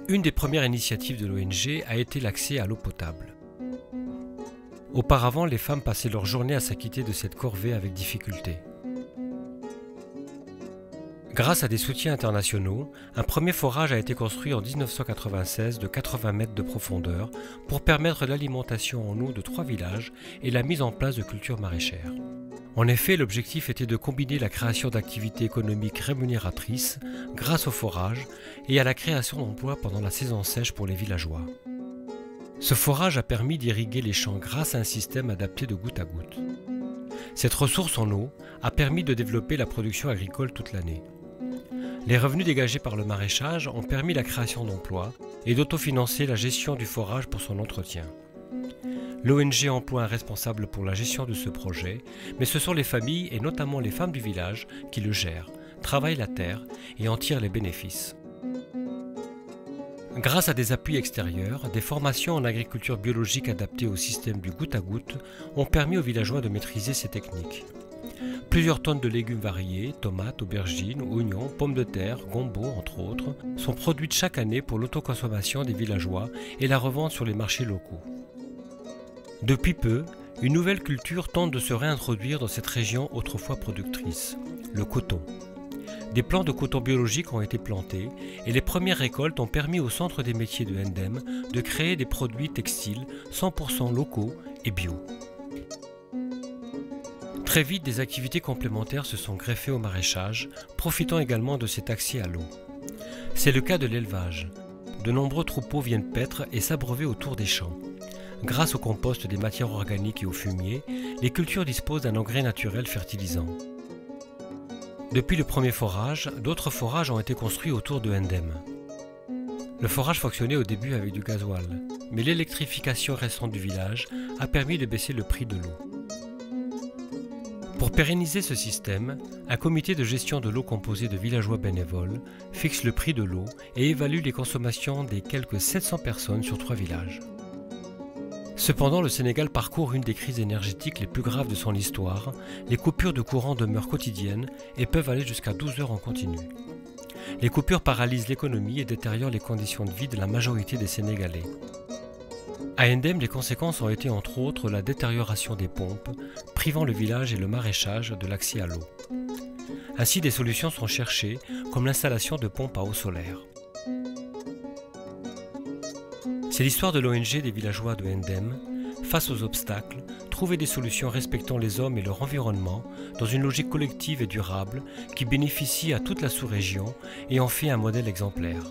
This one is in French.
Une des premières initiatives de l'ONG a été l'accès à l'eau potable. Auparavant, les femmes passaient leur journée à s'acquitter de cette corvée avec difficulté. Grâce à des soutiens internationaux, un premier forage a été construit en 1996 de 80 mètres de profondeur pour permettre l'alimentation en eau de 3 villages et la mise en place de cultures maraîchères. En effet, l'objectif était de combiner la création d'activités économiques rémunératrices grâce au forage et à la création d'emplois pendant la saison sèche pour les villageois. Ce forage a permis d'irriguer les champs grâce à un système adapté de goutte à goutte. Cette ressource en eau a permis de développer la production agricole toute l'année. Les revenus dégagés par le maraîchage ont permis la création d'emplois et d'autofinancer la gestion du forage pour son entretien. L'ONG emploie un responsable pour la gestion de ce projet, mais ce sont les familles et notamment les femmes du village qui le gèrent, travaillent la terre et en tirent les bénéfices. Grâce à des appuis extérieurs, des formations en agriculture biologique adaptées au système du goutte à goutte ont permis aux villageois de maîtriser ces techniques. Plusieurs tonnes de légumes variés, tomates, aubergines, oignons, pommes de terre, gombo entre autres, sont produites chaque année pour l'autoconsommation des villageois et la revente sur les marchés locaux. Depuis peu, une nouvelle culture tente de se réintroduire dans cette région autrefois productrice, le coton. Des plants de coton biologique ont été plantés et les premières récoltes ont permis au Centre des métiers de Ndem de créer des produits textiles 100% locaux et bio. Très vite, des activités complémentaires se sont greffées au maraîchage, profitant également de cet accès à l'eau. C'est le cas de l'élevage. De nombreux troupeaux viennent paître et s'abreuver autour des champs. Grâce au compost des matières organiques et au fumier, les cultures disposent d'un engrais naturel fertilisant. Depuis le premier forage, d'autres forages ont été construits autour de Ndem. Le forage fonctionnait au début avec du gasoil, mais l'électrification récente du village a permis de baisser le prix de l'eau. Pour pérenniser ce système, un comité de gestion de l'eau composé de villageois bénévoles fixe le prix de l'eau et évalue les consommations des quelques 700 personnes sur 3 villages. Cependant, le Sénégal parcourt une des crises énergétiques les plus graves de son histoire. Les coupures de courant demeurent quotidiennes et peuvent aller jusqu'à 12 heures en continu. Les coupures paralysent l'économie et détériorent les conditions de vie de la majorité des Sénégalais. À Ndem, les conséquences ont été entre autres la détérioration des pompes, privant le village et le maraîchage de l'accès à l'eau. Ainsi, des solutions sont cherchées, comme l'installation de pompes à eau solaire. C'est l'histoire de l'ONG des villageois de Ndem. Face aux obstacles, trouver des solutions respectant les hommes et leur environnement dans une logique collective et durable qui bénéficie à toute la sous-région et en fait un modèle exemplaire.